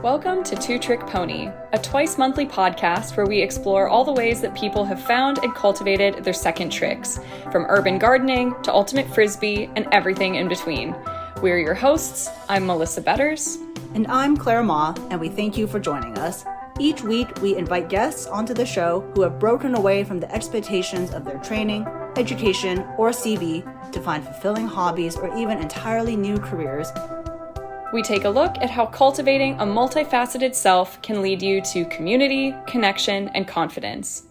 Welcome to Two Trick Pony, a twice-monthly podcast where we explore all the ways that people have found and cultivated their second tricks, from urban gardening to ultimate frisbee and everything in between. We're your hosts. I'm Melissa Betters. And I'm Claire Ma, and we thank you for joining us. Each week, we invite guests onto the show who have broken away from the expectations of their training, education, or CV to find fulfilling hobbies or even entirely new careers. We take a look at how cultivating a multifaceted self can lead you to community, connection, and confidence.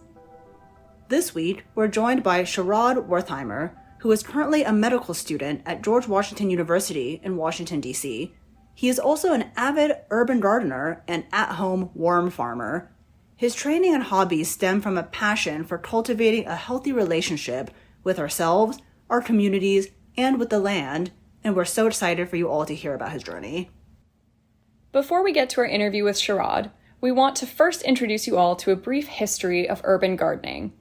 This week, we're joined by Sharad Wertheimer, who is currently a medical student at George Washington University in Washington, D.C. He is also an avid urban gardener and at-home worm farmer. His training and hobbies stem from a passion for cultivating a healthy relationship with ourselves, our communities, and with the land, and we're so excited for you all to hear about his journey. Before we get to our interview with Sharad, we want to first introduce you all to a brief history of urban gardening.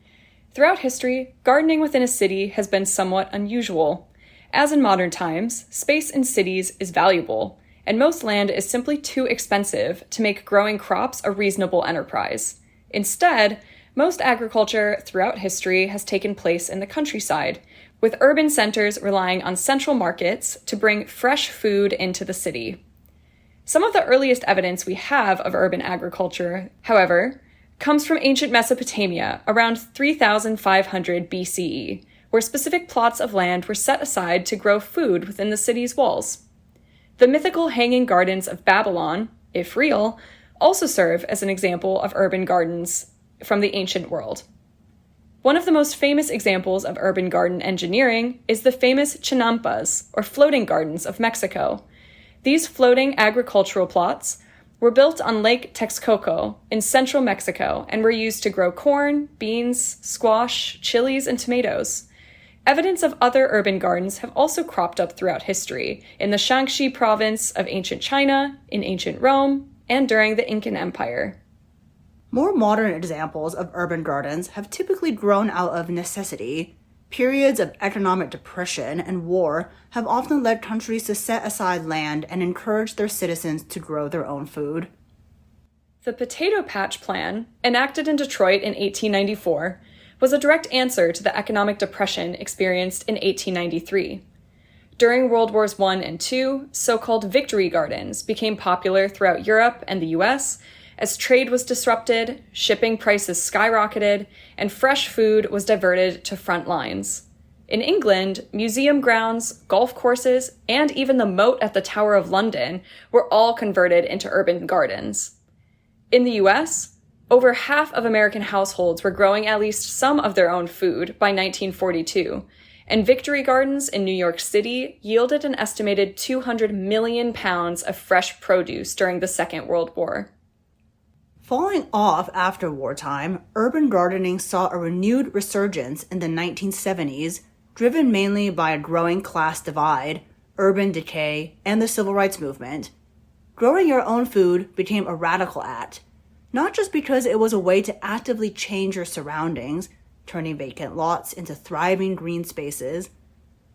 Throughout history, gardening within a city has been somewhat unusual. As in modern times, space in cities is valuable, and most land is simply too expensive to make growing crops a reasonable enterprise. Instead, most agriculture throughout history has taken place in the countryside, with urban centers relying on central markets to bring fresh food into the city. Some of the earliest evidence we have of urban agriculture, however, comes from ancient Mesopotamia around 3,500 BCE, where specific plots of land were set aside to grow food within the city's walls. The mythical hanging gardens of Babylon, if real, also serve as an example of urban gardens from the ancient world. One of the most famous examples of urban garden engineering is the famous chinampas, or floating gardens of Mexico. These floating agricultural plots were built on Lake Texcoco in central Mexico and were used to grow corn, beans, squash, chilies, and tomatoes. Evidence of other urban gardens have also cropped up throughout history, in the Shaanxi province of ancient China, in ancient Rome, and during the Incan Empire. More modern examples of urban gardens have typically grown out of necessity. Periods of economic depression and war have often led countries to set aside land and encourage their citizens to grow their own food. The Potato Patch Plan, enacted in Detroit in 1894, was a direct answer to the economic depression experienced in 1893. During World Wars I and II, so-called victory gardens became popular throughout Europe and the US as trade was disrupted, shipping prices skyrocketed, and fresh food was diverted to front lines. In England, museum grounds, golf courses, and even the moat at the Tower of London were all converted into urban gardens. In the US, over half of American households were growing at least some of their own food by 1942, and victory gardens in New York City yielded an estimated 200 million pounds of fresh produce during the Second World War. Falling off after wartime, urban gardening saw a renewed resurgence in the 1970s, driven mainly by a growing class divide, urban decay, and the civil rights movement. Growing your own food became a radical act, not just because it was a way to actively change your surroundings, turning vacant lots into thriving green spaces,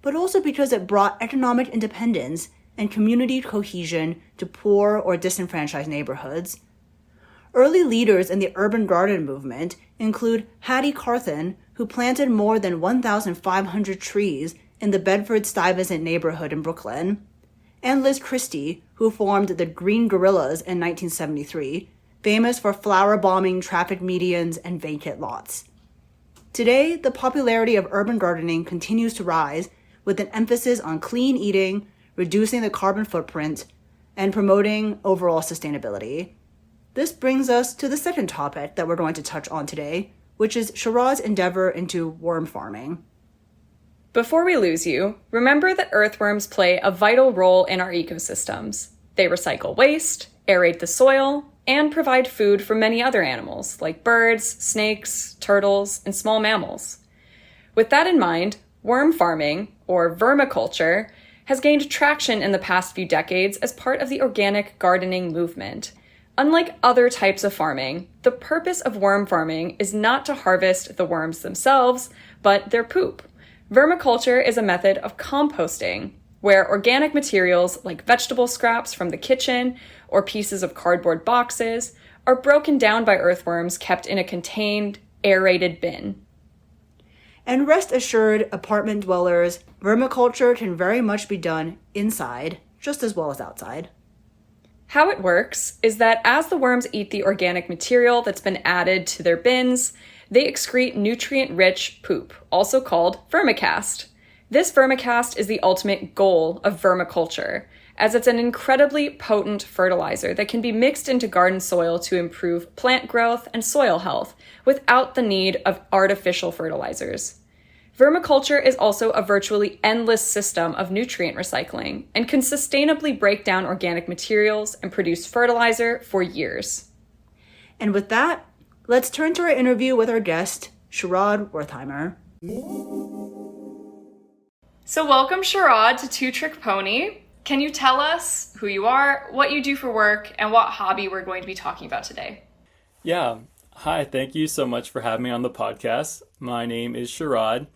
but also because it brought economic independence and community cohesion to poor or disenfranchised neighborhoods. Early leaders in the urban garden movement include Hattie Carthen, who planted more than 1,500 trees in the Bedford-Stuyvesant neighborhood in Brooklyn, and Liz Christie, who formed the Green Guerrillas in 1973, famous for flower-bombing traffic medians and vacant lots. Today, the popularity of urban gardening continues to rise, with an emphasis on clean eating, reducing the carbon footprint, and promoting overall sustainability. This brings us to the second topic that we're going to touch on today, which is Sharad's endeavor into worm farming. Before we lose you, remember that earthworms play a vital role in our ecosystems. They recycle waste, aerate the soil, and provide food for many other animals, like birds, snakes, turtles, and small mammals. With that in mind, worm farming, or vermiculture, has gained traction in the past few decades as part of the organic gardening movement. Unlike other types of farming, the purpose of worm farming is not to harvest the worms themselves, but their poop. Vermiculture is a method of composting. where organic materials like vegetable scraps from the kitchen or pieces of cardboard boxes are broken down by earthworms kept in a contained, aerated bin. And rest assured, apartment dwellers, vermiculture can very much be done inside, just as well as outside. How it works is that as the worms eat the organic material that's been added to their bins, they excrete nutrient-rich poop, also called vermicast. This vermicast is the ultimate goal of vermiculture, as it's an incredibly potent fertilizer that can be mixed into garden soil to improve plant growth and soil health without the need of artificial fertilizers. Vermiculture is also a virtually endless system of nutrient recycling and can sustainably break down organic materials and produce fertilizer for years. And with that, let's turn to our interview with our guest, Sharad Wertheimer. So welcome, Sharad, to Two Trick Pony. Can you tell us who you are, what you do for work, and what hobby we're going to be talking about today? Yeah. Hi, thank you so much for having me on the podcast. My name is Sharad.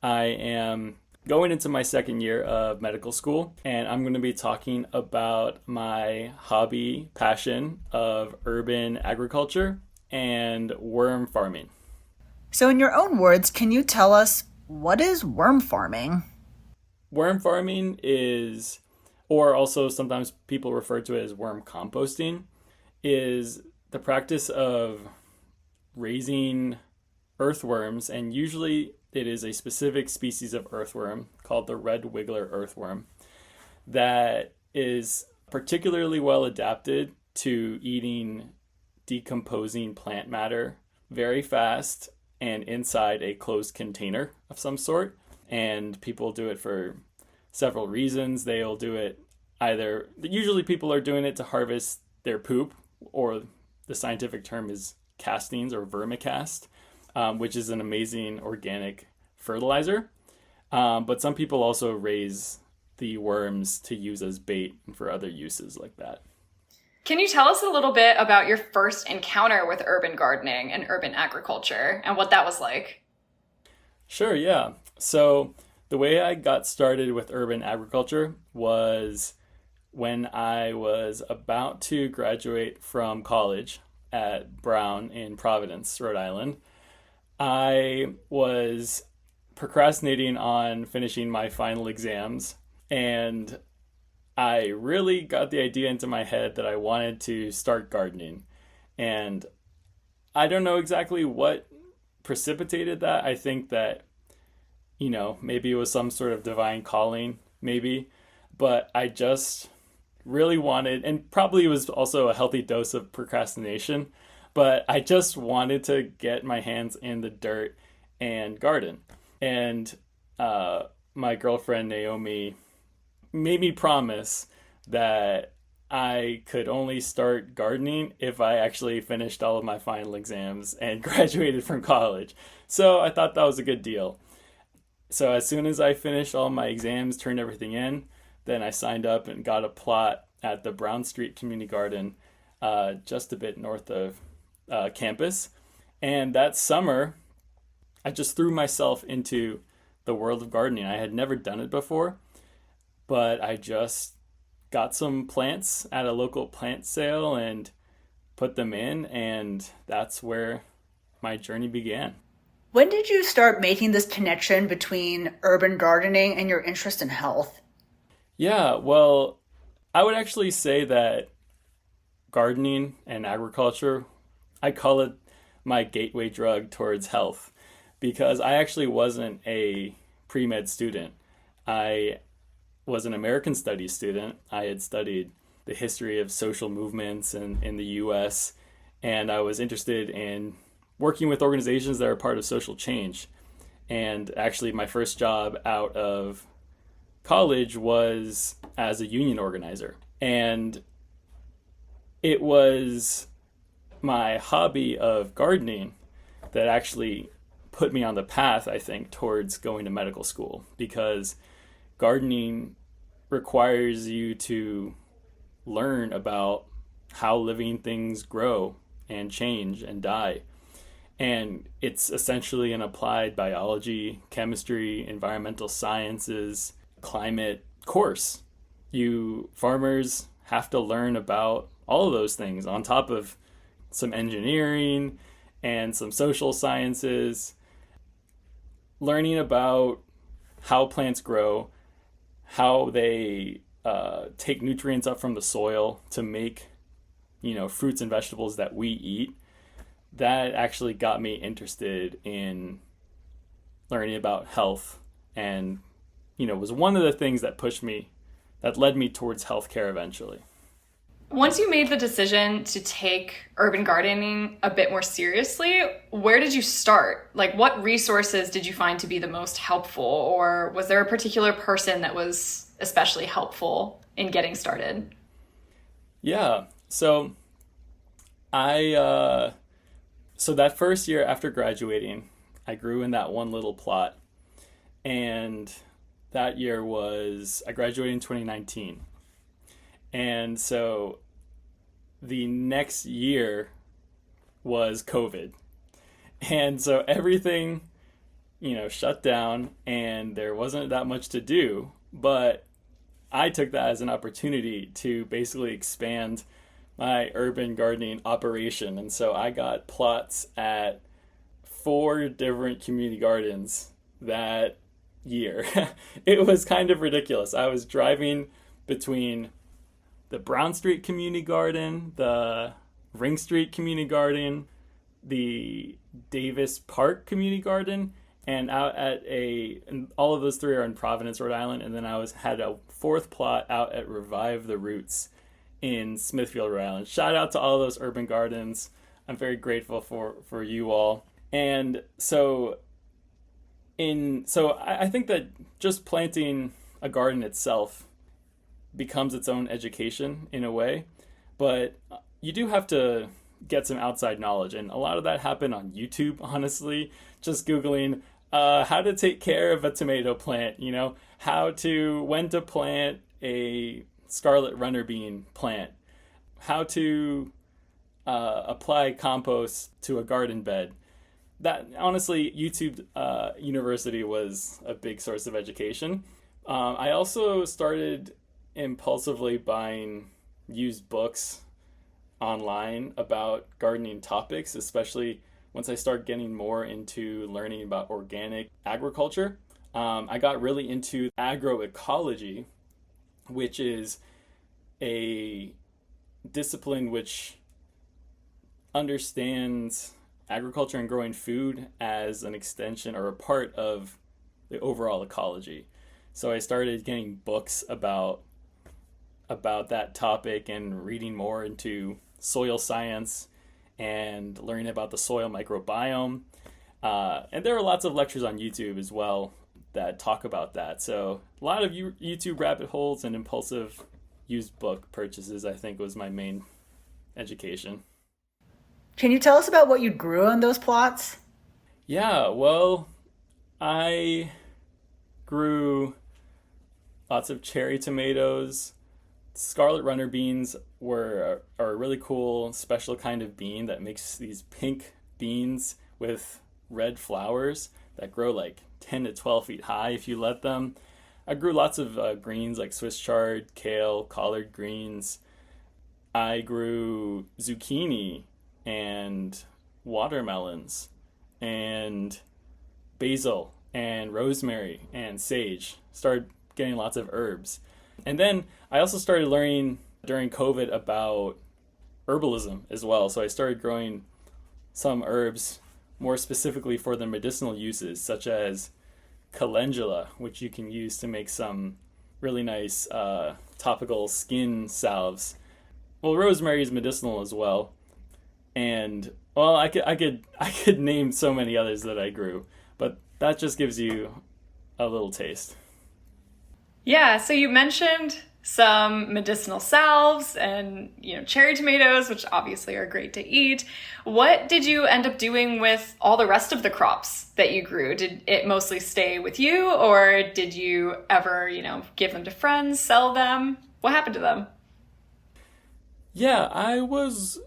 I am going into my second year of medical school, and I'm going to be talking about my hobby passion of urban agriculture and worm farming. So in your own words, can you tell us, what is worm farming? Worm farming is, or also sometimes people refer to it as worm composting, is the practice of raising earthworms, and usually it is a specific species of earthworm called the red wiggler earthworm that is particularly well adapted to eating decomposing plant matter very fast and inside a closed container of some sort. And people do it for several reasons. They'll do it usually people are doing it to harvest their poop, or the scientific term is castings or vermicast, which is an amazing organic fertilizer. But some people also raise the worms to use as bait and for other uses like that. Can you tell us a little bit about your first encounter with urban gardening and urban agriculture and what that was like? Sure, yeah. So the way I got started with urban agriculture was when I was about to graduate from college at Brown in Providence, Rhode Island. I was procrastinating on finishing my final exams, and I really got the idea into my head that I wanted to start gardening. And I don't know exactly what precipitated that. I think that, maybe it was some sort of divine calling, maybe. But I just really wanted, and probably it was also a healthy dose of procrastination, but I just wanted to get my hands in the dirt and garden. And my girlfriend Naomi made me promise that I could only start gardening if I actually finished all of my final exams and graduated from college. So I thought that was a good deal. So as soon as I finished all my exams, turned everything in, then I signed up and got a plot at the Brown Street Community Garden, just a bit north of campus. And that summer, I just threw myself into the world of gardening. I had never done it before, but I just got some plants at a local plant sale and put them in, and that's where my journey began. When did you start making this connection between urban gardening and your interest in health? Yeah, well, I would actually say that gardening and agriculture, I call it my gateway drug towards health, because I actually wasn't a pre-med student. I was an American Studies student. I had studied the history of social movements in the U.S., and I was interested in working with organizations that are part of social change. And actually, my first job out of college was as a union organizer. And it was my hobby of gardening that actually put me on the path, I think, towards going to medical school, because gardening requires you to learn about how living things grow and change and die. And it's essentially an applied biology, chemistry, environmental sciences, climate course. Farmers have to learn about all of those things on top of some engineering and some social sciences, learning about how plants grow, how they take nutrients up from the soil to make, fruits and vegetables that we eat. That actually got me interested in learning about health, and, was one of the things that led me towards healthcare eventually. Once you made the decision to take urban gardening a bit more seriously, where did you start? Like, what resources did you find to be the most helpful? Or was there a particular person that was especially helpful in getting started? Yeah. So so that first year after graduating, I grew in that one little plot. And that year I graduated in 2019. And so the next year was COVID. And so everything, shut down and there wasn't that much to do. But I took that as an opportunity to basically expand my urban gardening operation. And so I got plots at 4 different community gardens that year. It was kind of ridiculous. I was driving between the Brown Street Community Garden, the Ring Street Community Garden, the Davis Park Community Garden, and out at and all of those 3 are in Providence, Rhode Island, and then I had a 4th plot out at Revive the Roots in Smithfield, Rhode Island. Shout out to all those urban gardens. I'm very grateful for you all. And so I think that just planting a garden itself becomes its own education in a way, but you do have to get some outside knowledge, and a lot of that happened on YouTube, honestly. Just Googling how to take care of a tomato plant, when to plant a scarlet runner bean plant, how to apply compost to a garden bed. That, honestly, YouTube University was a big source of education. I also started impulsively buying used books online about gardening topics, especially once I started getting more into learning about organic agriculture. I got really into agroecology, which is a discipline which understands agriculture and growing food as an extension or a part of the overall ecology. So I started getting books about that topic and reading more into soil science and learning about the soil microbiome. And there are lots of lectures on YouTube as well that talk about that. So a lot of YouTube rabbit holes and impulsive used book purchases, I think, was my main education. Can you tell us about what you grew on those plots? Yeah, well, I grew lots of cherry tomatoes. Scarlet runner beans are a really cool special kind of bean that makes these pink beans with red flowers that grow like 10 to 12 feet high if you let them. I grew lots of greens like Swiss chard, kale, collard greens. I grew zucchini and watermelons and basil and rosemary and sage. Started getting lots of herbs. And then I also started learning during COVID about herbalism as well. So I started growing some herbs more specifically for their medicinal uses, such as calendula, which you can use to make some really nice topical skin salves. Well, rosemary is medicinal as well. And well, I could name so many others that I grew, but that just gives you a little taste. Yeah, so you mentioned some medicinal salves and, cherry tomatoes, which obviously are great to eat. What did you end up doing with all the rest of the crops that you grew? Did it mostly stay with you, or did you ever, give them to friends, sell them? What happened to them? Yeah, I was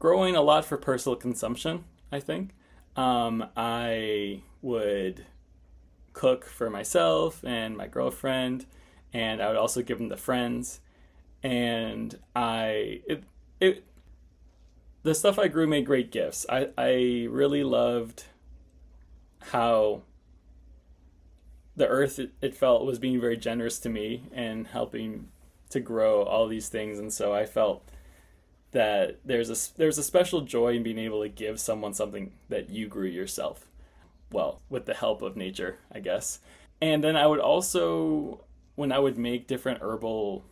growing a lot for personal consumption, I think. I would cook for myself and my girlfriend, and I would also give them to friends. And the stuff I grew made great gifts. I really loved how the earth, it felt, was being very generous to me and helping to grow all these things. And so I felt that there's a special joy in being able to give someone something that you grew yourself. Well, with the help of nature, I guess. And then I would also, when I would make different herbal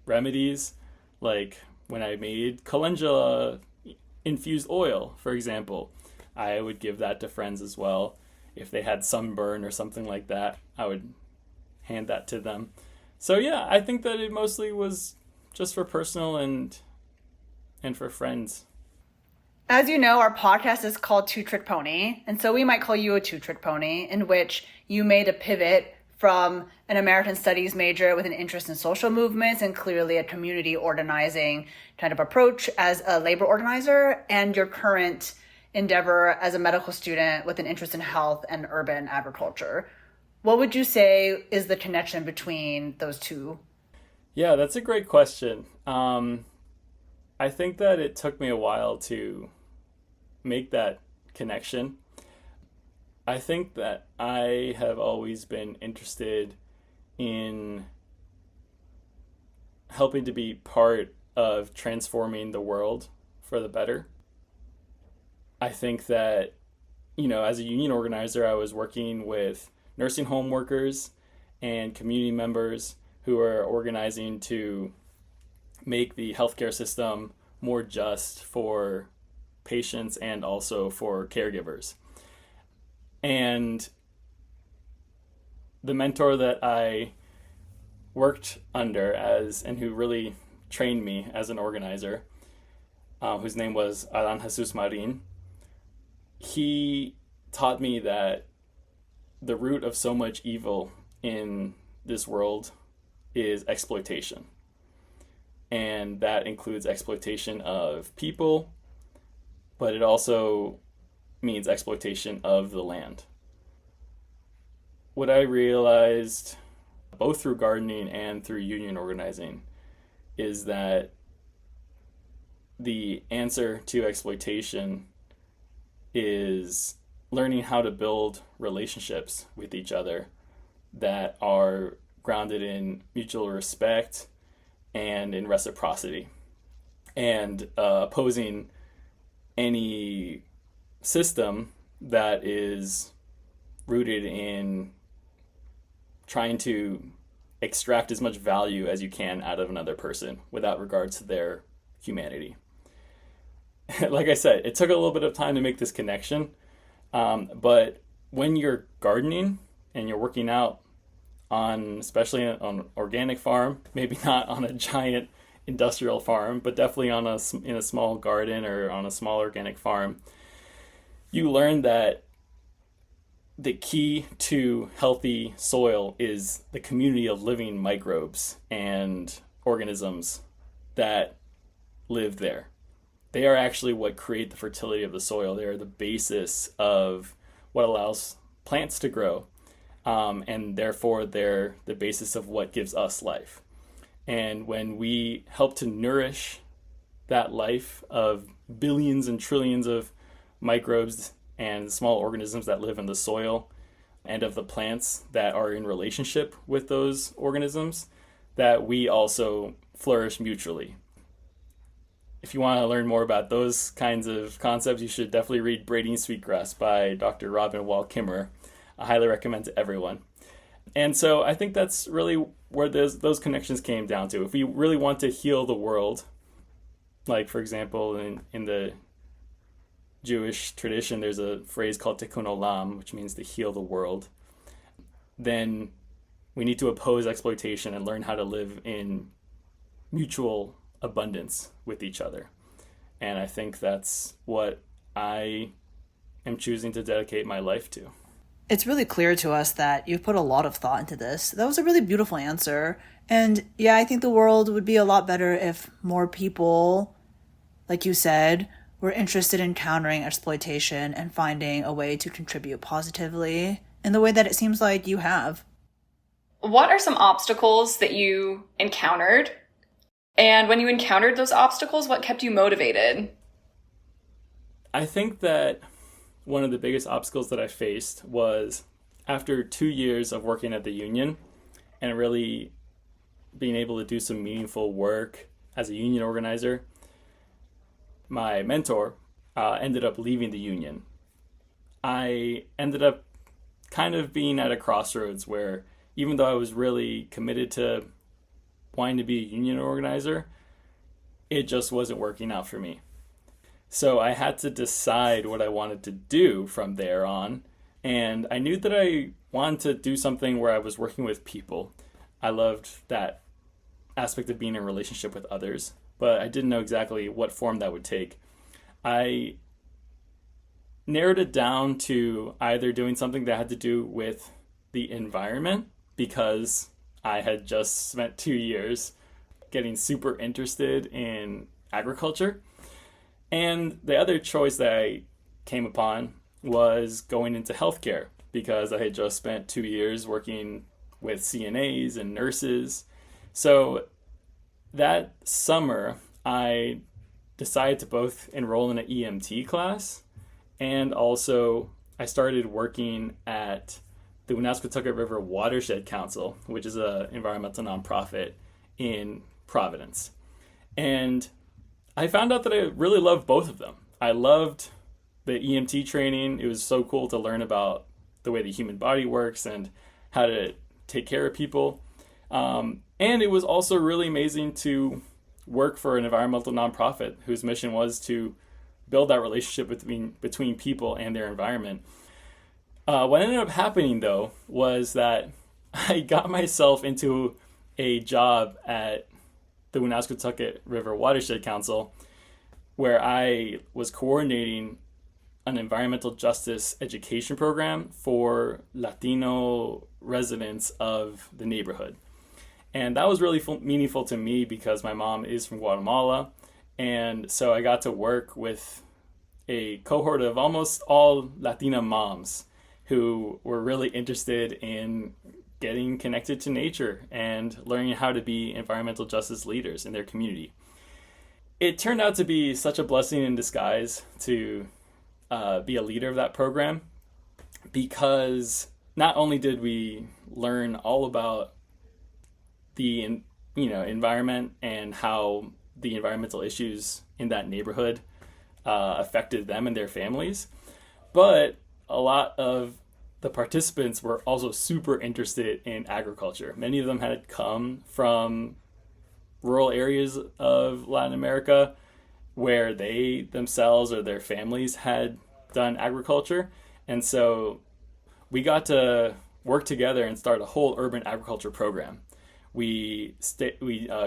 remedies, like when I made calendula infused oil, for example, I would give that to friends as well. If they had sunburn or something like that, I would hand that to them. So yeah, I think that it mostly was just for personal and for friends. As you know, our podcast is called Two Trick Pony, and so we might call you a two trick pony, in which you made a pivot from an American Studies major with an interest in social movements and clearly a community organizing kind of approach as a labor organizer, and your current endeavor as a medical student with an interest in health and urban agriculture. What would you say is the connection between those two? Yeah, that's a great question. I think that it took me a while to make that connection. I think that I have always been interested in helping to be part of transforming the world for the better. I think that, as a union organizer, I was working with nursing home workers and community members who are organizing to make the healthcare system more just for patients and also for caregivers. And the mentor that I worked under and who really trained me as an organizer, whose name was Alan Jesus Marin, he taught me that the root of so much evil in this world is exploitation. And that includes exploitation of people, but it also means exploitation of the land. What I realized, both through gardening and through union organizing, is that the answer to exploitation is learning how to build relationships with each other that are grounded in mutual respect and in reciprocity, and opposing any system that is rooted in trying to extract as much value as you can out of another person without regard to their humanity. Like I said, it took a little bit of time to make this connection, but when you're gardening and you're working out especially on an organic farm, maybe not on a giant industrial farm, but definitely in a small garden or on a small organic farm, you learn that the key to healthy soil is the community of living microbes and organisms that live there. They are actually what create the fertility of the soil. They are the basis of what allows plants to grow. And therefore they're the basis of what gives us life. And when we help to nourish that life of billions and trillions of microbes and small organisms that live in the soil, and of the plants that are in relationship with those organisms, that we also flourish mutually. If you want to learn more about those kinds of concepts, you should definitely read Braiding Sweetgrass by Dr. Robin Wall Kimmerer. I highly recommend to everyone. And so I think that's really where those connections came down to. If we really want to heal the world, like for example, in the Jewish tradition, there's a phrase called tikkun olam, which means to heal the world, then we need to oppose exploitation and learn how to live in mutual abundance with each other. And I think that's what I am choosing to dedicate my life to. It's really clear to us that you've put a lot of thought into this. That was a really beautiful answer. And yeah, I think the world would be a lot better if more people, like you said, were interested in countering exploitation and finding a way to contribute positively in the way that it seems like you have. What are some obstacles that you encountered? And when you encountered those obstacles, what kept you motivated? I think that one of the biggest obstacles that I faced was after 2 years of working at the union and really being able to do some meaningful work as a union organizer, my mentor ended up leaving the union. I ended up kind of being at a crossroads where even though I was really committed to wanting to be a union organizer, it just wasn't working out for me. So I had to decide what I wanted to do from there on. And I knew that I wanted to do something where I was working with people. I loved that aspect of being in a relationship with others, but I didn't know exactly what form that would take. I narrowed it down to either doing something that had to do with the environment, because I had just spent 2 years getting super interested in agriculture. And the other choice that I came upon was going into healthcare, because I had just spent 2 years working with CNAs and nurses. So that summer, I decided to both enroll in an EMT class, and also I started working at the Woonasquatucket River Watershed Council, which is an environmental nonprofit in Providence. And I found out that I really loved both of them. I loved the EMT training. It was so cool to learn about the way the human body works and how to take care of people. And it was also really amazing to work for an environmental nonprofit whose mission was to build that relationship between people and their environment. What ended up happening, though, was that I got myself into a job at the Woonasquatucket River Watershed Council, where I was coordinating an environmental justice education program for Latino residents of the neighborhood. And that was really meaningful to me because my mom is from Guatemala. And so I got to work with a cohort of almost all Latina moms who were really interested in getting connected to nature and learning how to be environmental justice leaders in their community. It turned out to be such a blessing in disguise to be a leader of that program, because not only did we learn all about the environment and how the environmental issues in that neighborhood affected them and their families, but a lot of the participants were also super interested in agriculture. Many of them had come from rural areas of Latin America where they themselves or their families had done agriculture. And so we got to work together and start a whole urban agriculture program. We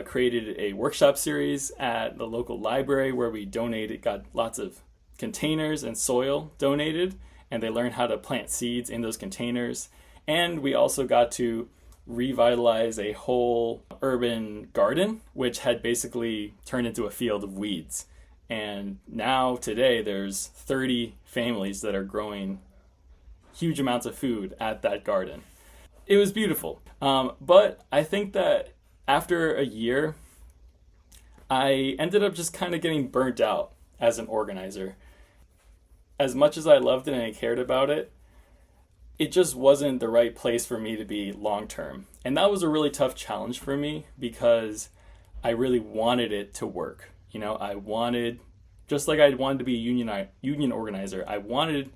created a workshop series at the local library where we got lots of containers and soil donated, and they learned how to plant seeds in those containers. And we also got to revitalize a whole urban garden, which had basically turned into a field of weeds. And now today there's 30 families that are growing huge amounts of food at that garden. It was beautiful. But I think that after a year, I ended up just kind of getting burnt out as an organizer. As much as I loved it and I cared about it, it just wasn't the right place for me to be long term. And that was a really tough challenge for me because I really wanted it to work. I wanted, just like I wanted to be a union organizer, I wanted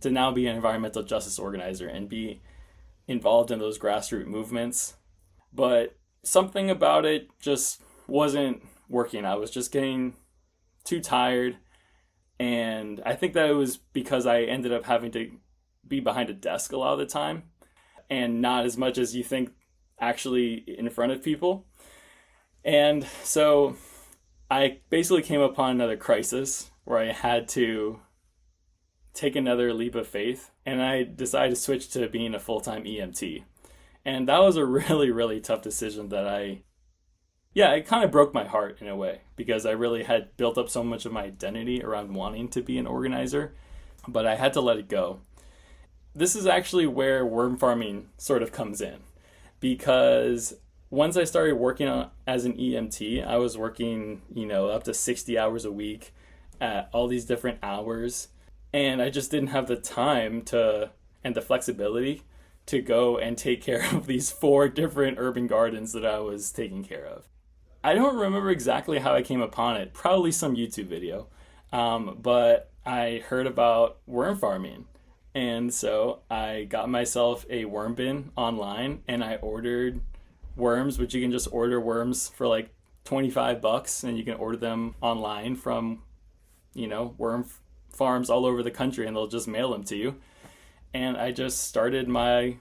to now be an environmental justice organizer and be involved in those grassroots movements. But something about it just wasn't working. I was just getting too tired. And I think that it was because I ended up having to be behind a desk a lot of the time and not as much as you think actually in front of people. And so I basically came upon another crisis where I had to take another leap of faith, and I decided to switch to being a full-time EMT. And that was a really, really tough decision that it kind of broke my heart in a way, because I really had built up so much of my identity around wanting to be an organizer, but I had to let it go. this is actually where worm farming sort of comes in, because once I started working as an EMT, I was working, up to 60 hours a week at all these different hours. And I just didn't have the time and the flexibility to go and take care of these 4 different urban gardens that I was taking care of. I don't remember exactly how I came upon it, probably some YouTube video. But I heard about worm farming. And so I got myself a worm bin online and I ordered worms, which you can just order worms for like $25, and you can order them online from, worm farms all over the country, and they'll just mail them to you. And I just started my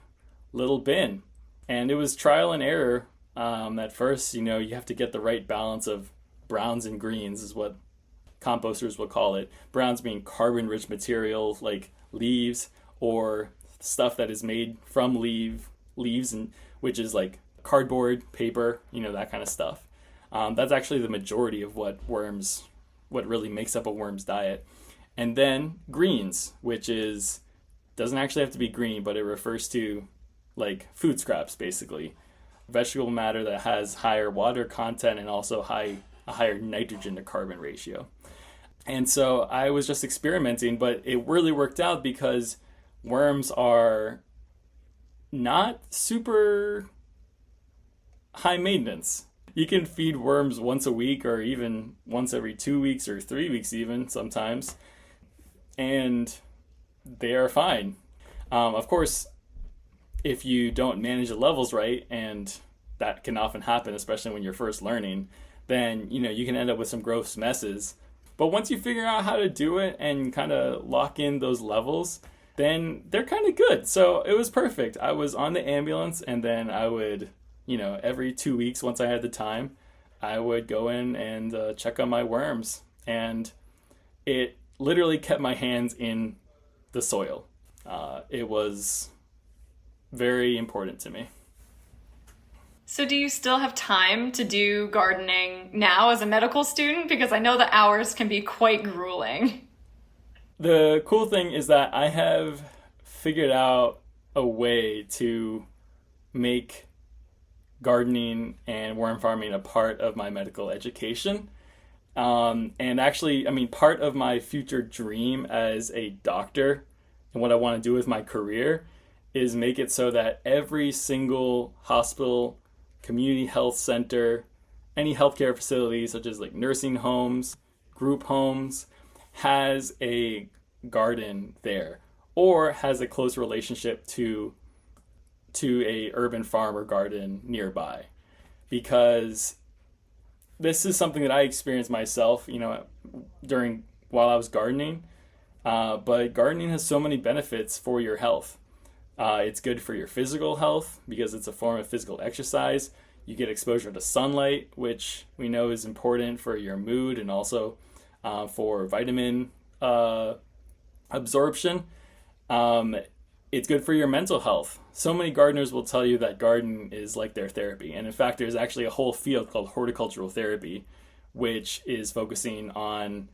little bin, and it was trial and error. At first, you have to get the right balance of browns and greens is what composters will call it. Browns being carbon-rich material like leaves or stuff that is made from leaves, and which is like cardboard, paper, that kind of stuff. That's actually the majority of what really makes up a worm's diet. And then greens, which doesn't actually have to be green, but it refers to like food scraps, basically. Vegetable matter that has higher water content and also a higher nitrogen to carbon ratio. And so I was just experimenting, but it really worked out because worms are not super high maintenance. You can feed worms once a week or even once every 2 weeks or 3 weeks even sometimes, and they are fine. Of course, if you don't manage the levels right, and that can often happen, especially when you're first learning, then you can end up with some gross messes. But once you figure out how to do it and kind of lock in those levels, then they're kind of good. So it was perfect. I was on the ambulance, and then I would, every 2 weeks, once I had the time, I would go in and check on my worms. And it literally kept my hands in the soil. It was very important to me. So do you still have time to do gardening now as a medical student? Because I know the hours can be quite grueling. The cool thing is that I have figured out a way to make gardening and worm farming a part of my medical education. And actually, part of my future dream as a doctor and what I want to do with my career is make it so that every single hospital, community health center, any healthcare facility such as like nursing homes, group homes, has a garden there or has a close relationship to a urban farm or garden nearby. Because this is something that I experienced myself, while I was gardening. But gardening has so many benefits for your health. It's good for your physical health because it's a form of physical exercise. You get exposure to sunlight, which we know is important for your mood and also for vitamin absorption. It's good for your mental health. So many gardeners will tell you that gardening is like their therapy. And in fact, there's actually a whole field called horticultural therapy, which is focusing on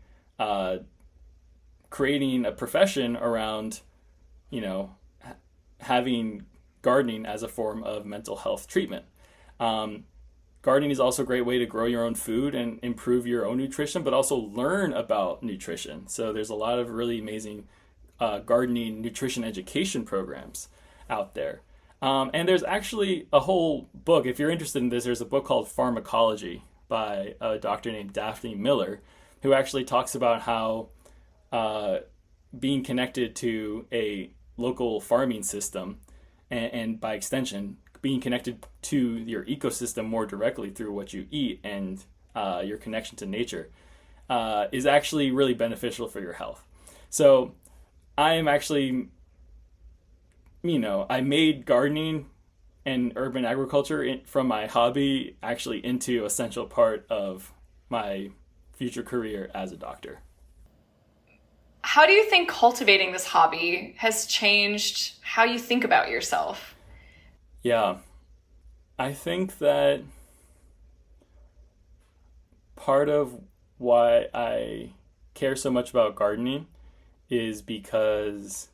creating a profession around, having gardening as a form of mental health treatment. Gardening is also a great way to grow your own food and improve your own nutrition, but also learn about nutrition. So there's a lot of really amazing gardening nutrition education programs out there. And there's actually a whole book. If you're interested in this, there's a book called Farmacology by a doctor named Daphne Miller, who actually talks about how being connected to a local farming system and by extension being connected to your ecosystem more directly through what you eat and your connection to nature is actually really beneficial for your health. So I am actually, I made gardening and urban agriculture from my hobby actually into an essential part of my future career as a doctor. How do you think cultivating this hobby has changed how you think about yourself? Yeah, I think that part of why I care so much about gardening is because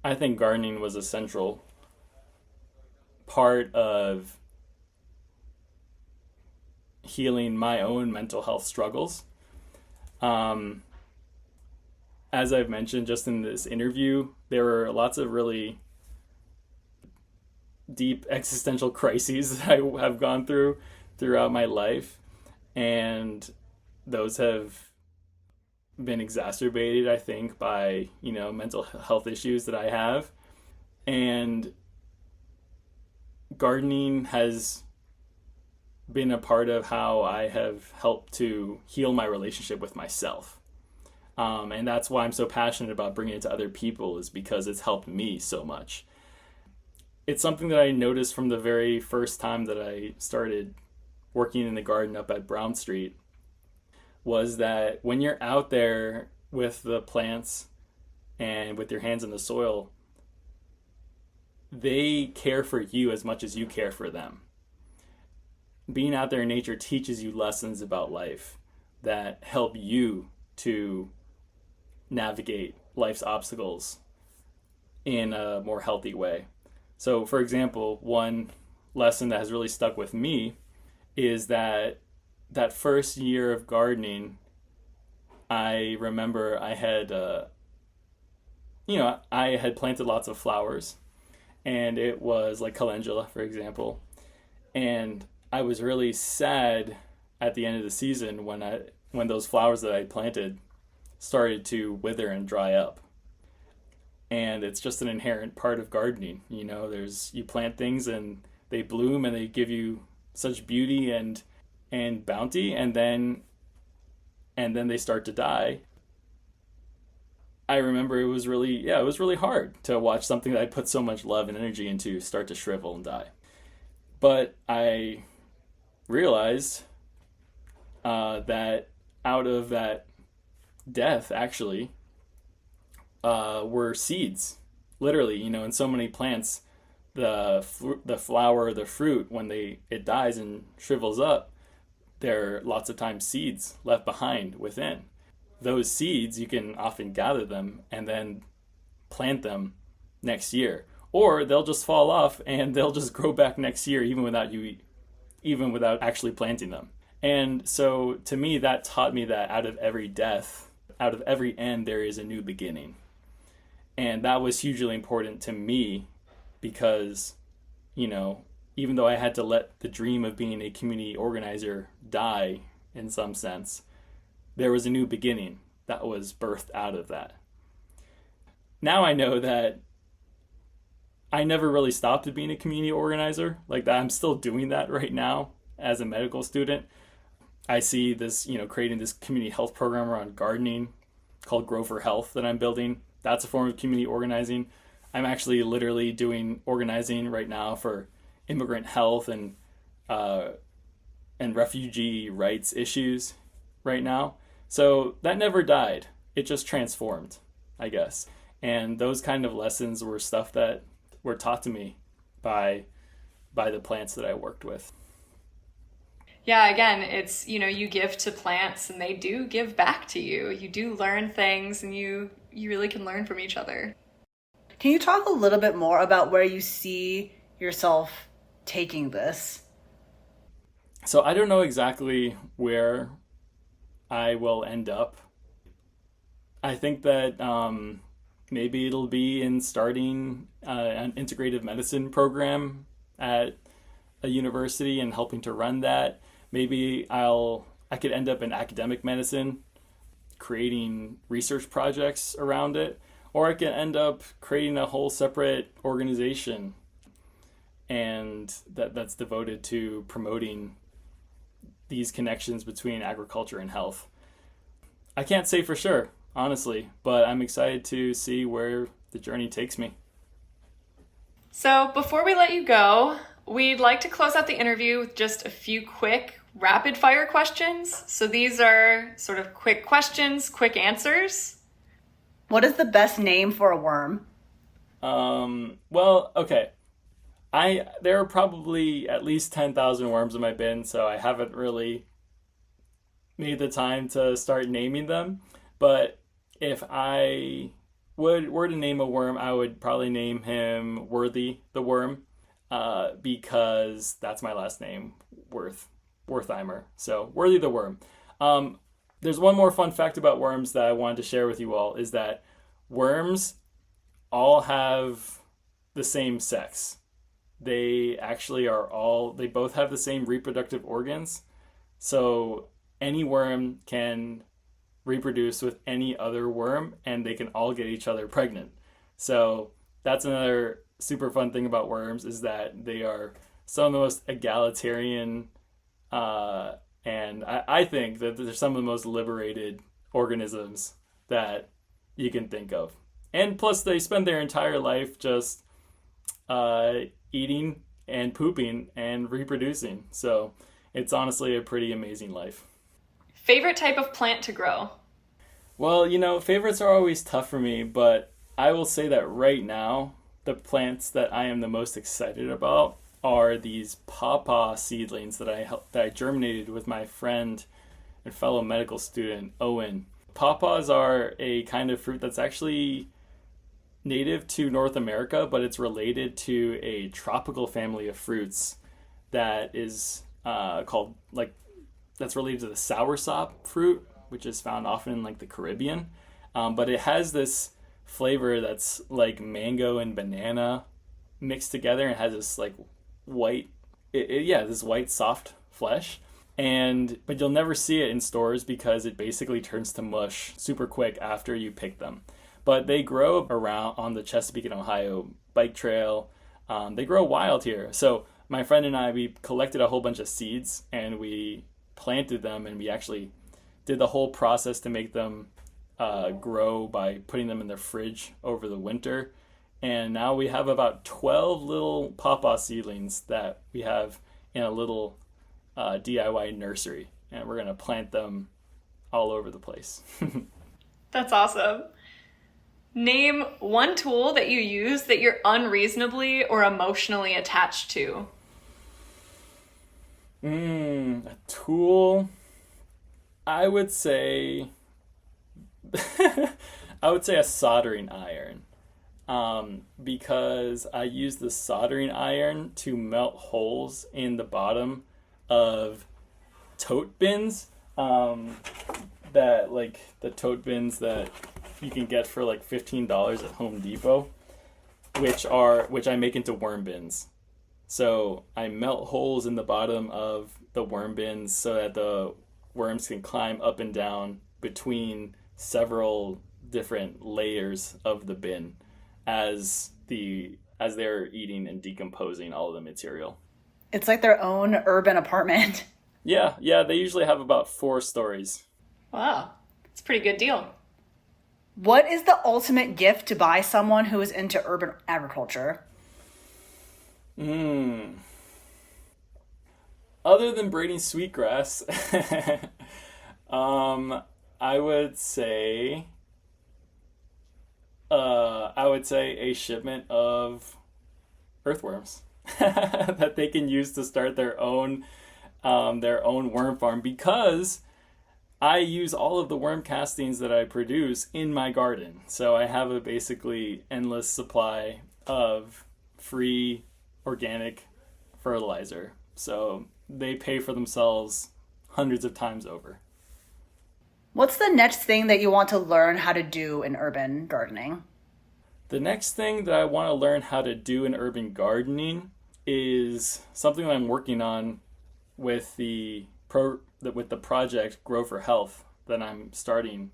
I think gardening was a central part of healing my own mental health struggles. Um, as I've mentioned just in this interview, there were lots of really deep existential crises that I have gone through throughout my life, and those have been exacerbated, I think, by mental health issues that I have. And gardening has been a part of how I have helped to heal my relationship with myself. And that's why I'm so passionate about bringing it to other people, is because it's helped me so much. It's something that I noticed from the very first time that I started working in the garden up at Brown Street, was that when you're out there with the plants and with your hands in the soil, they care for you as much as you care for them. Being out there in nature teaches you lessons about life that help you to navigate life's obstacles in a more healthy way. So, for example, one lesson that has really stuck with me is that first year of gardening, I remember I had, I had planted lots of flowers, and it was like calendula, for example. And I was really sad at the end of the season when those flowers that I planted started to wither and dry up. And it's just an inherent part of gardening. You plant things and they bloom and they give you such beauty and bounty, and then they start to die. I remember it was really hard to watch something that I put so much love and energy into start to shrivel and die. But I realized that out of that death, actually, were seeds. Literally, in so many plants, the flower, the fruit, when it dies and shrivels up, there are lots of times seeds left behind within. Those seeds, you can often gather them and then plant them next year. Or they'll just fall off and they'll just grow back next year even without actually planting them. And so to me, that taught me that out of every death, out of every end, there is a new beginning. And that was hugely important to me because, even though I had to let the dream of being a community organizer die in some sense, there was a new beginning that was birthed out of that. Now I know that I never really stopped being a community organizer. Like that, I'm still doing that right now as a medical student. I see this, creating this community health program around gardening called Grow for Health that I'm building. That's a form of community organizing. I'm actually literally doing organizing right now for immigrant health and refugee rights issues right now. So that never died. It just transformed, I guess. And those kind of lessons were stuff that were taught to me by the plants that I worked with. Yeah, again, it's, you give to plants and they do give back to you. You do learn things and you really can learn from each other. Can you talk a little bit more about where you see yourself taking this? So I don't know exactly where I will end up. I think that maybe it'll be in starting an integrative medicine program at a university and helping to run that. Maybe I could end up in academic medicine, creating research projects around it, or I could end up creating a whole separate organization and that's devoted to promoting these connections between agriculture and health. I can't say for sure, honestly, but I'm excited to see where the journey takes me. So before we let you go, we'd like to close out the interview with just a few quick rapid fire questions. So these are sort of quick questions, quick answers. What is the best name for a worm? Well, okay. There are probably at least 10,000 worms in my bin, so I haven't really made the time to start naming them. But if I were to name a worm, I would probably name him Worthy the worm, because that's my last name, Wertheimer. So Worthy the worm. There's one more fun fact about worms that I wanted to share with you all, is that worms all have the same sex. They actually they both have the same reproductive organs. So any worm can reproduce with any other worm, and they can all get each other pregnant. So that's another super fun thing about worms, is that they are some of the most egalitarian, and I think that they're some of the most liberated organisms that you can think of. And plus, they spend their entire life just eating and pooping and reproducing. So it's honestly a pretty amazing life. Favorite type of plant to grow? Well, favorites are always tough for me, but I will say that right now, the plants that I am the most excited about are these pawpaw seedlings that I germinated with my friend and fellow medical student, Owen. Pawpaws are a kind of fruit that's actually native to North America, but it's related to a tropical family of fruits that is called, that's related to the soursop fruit, which is found often in the Caribbean. But it has this flavor that's like mango and banana mixed together, and it has this white, this white soft flesh. But you'll never see it in stores because it basically turns to mush super quick after you pick them. But they grow around on the Chesapeake and Ohio bike trail. They grow wild here. So my friend and I, we collected a whole bunch of seeds and we planted them, and we actually did the whole process to make them grow by putting them in the fridge over the winter. And now we have about 12 little pawpaw seedlings that we have in a little DIY nursery. And we're going to plant them all over the place. That's awesome. Name one tool that you use that you're unreasonably or emotionally attached to. A tool. I would say a soldering iron. Because I use the soldering iron to melt holes in the bottom of tote bins. The tote bins that you can get for $15 at Home Depot, which I make into worm bins. So I melt holes in the bottom of the worm bins so that the worms can climb up and down between several different layers of the bin as they're eating and decomposing all of the material. It's like their own urban apartment. Yeah, they usually have about 4 stories. Wow, it's a pretty good deal. What is the ultimate gift to buy someone who is into urban agriculture? Other than braiding sweetgrass, I would say a shipment of earthworms that they can use to start their own worm farm, because I use all of the worm castings that I produce in my garden. So I have a basically endless supply of free organic fertilizer. So they pay for themselves hundreds of times over. What's the next thing that you want to learn how to do in urban gardening? The next thing that I want to learn how to do in urban gardening is something that I'm working on with the project Grow for Health that I'm starting.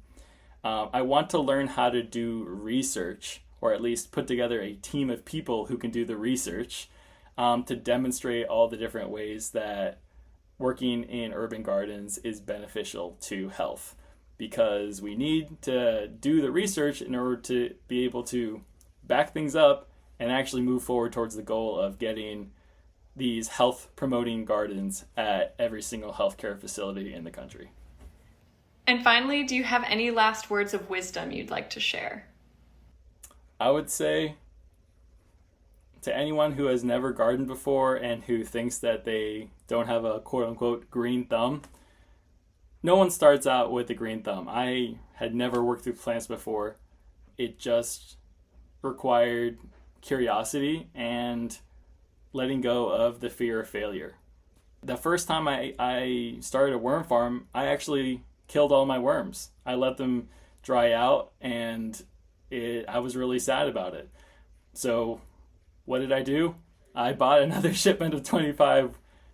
I want to learn how to do research, or at least put together a team of people who can do the research to demonstrate all the different ways that working in urban gardens is beneficial to health. Because we need to do the research in order to be able to back things up and actually move forward towards the goal of getting these health promoting gardens at every single healthcare facility in the country. And finally, do you have any last words of wisdom you'd like to share? I would say to anyone who has never gardened before and who thinks that they don't have a quote unquote green thumb, no one starts out with a green thumb. I had never worked with plants before, it just required curiosity and letting go of the fear of failure. The first time I started a worm farm, I actually killed all my worms. I let them dry out, and I was really sad about it. So what did I do? I bought another shipment of $25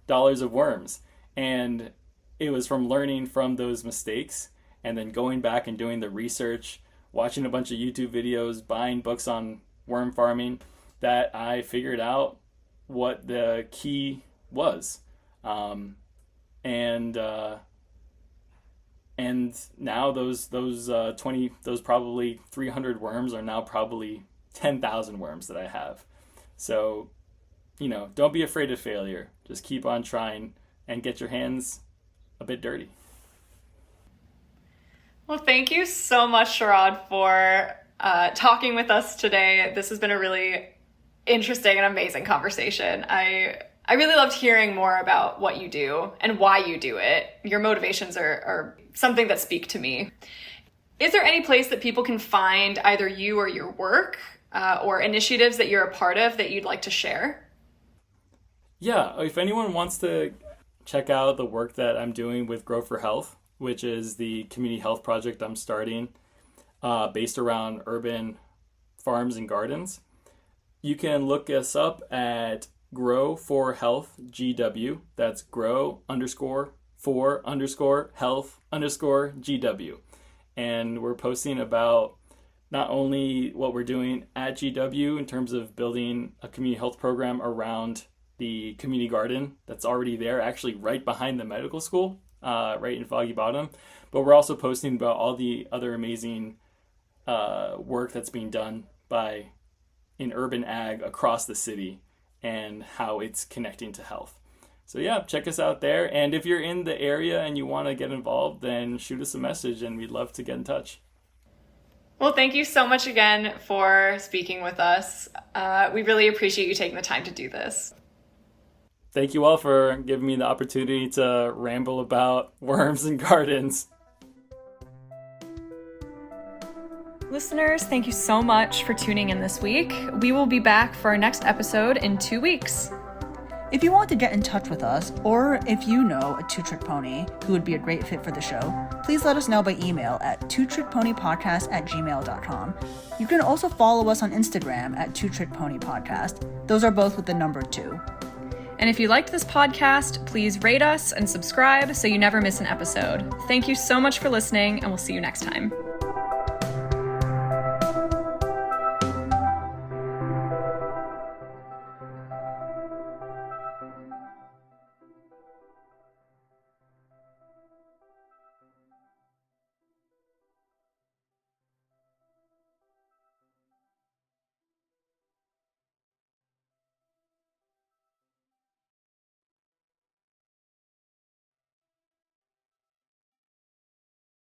of worms. And it was from learning from those mistakes and then going back and doing the research, watching a bunch of YouTube videos, buying books on worm farming, that I figured out what the key was. And now those probably 300 worms are now probably 10,000 worms that I have. So, don't be afraid of failure. Just keep on trying and get your hands a bit dirty. Well, thank you so much, Sharad, for talking with us today. This has been a really interesting and amazing conversation. I really loved hearing more about what you do and why you do it. Your motivations are something that speak to me. Is there any place that people can find either you or your work or initiatives that you're a part of that you'd like to share? Yeah, if anyone wants to check out the work that I'm doing with Grow for Health, which is the community health project I'm starting based around urban farms and gardens, you can look us up at Grow for Health GW. That's grow_for_health_GW. And we're posting about not only what we're doing at GW in terms of building a community health program around the community garden that's already there, actually right behind the medical school, right in Foggy Bottom. But we're also posting about all the other amazing work that's being done in urban ag across the city and how it's connecting to health. So yeah, check us out there. And if you're in the area and you want to get involved, then shoot us a message and we'd love to get in touch. Well, thank you so much again for speaking with us. We really appreciate you taking the time to do this. Thank you all for giving me the opportunity to ramble about worms and gardens. Listeners, thank you so much for tuning in this week. We will be back for our next episode in 2 weeks. If you want to get in touch with us, or if you know a two-trick pony who would be a great fit for the show, please let us know by email at twotrickponypodcast@gmail.com. You can also follow us on Instagram at twotrickponypodcast. Those are both with the number 2. And if you liked this podcast, please rate us and subscribe so you never miss an episode. Thank you so much for listening, and we'll see you next time.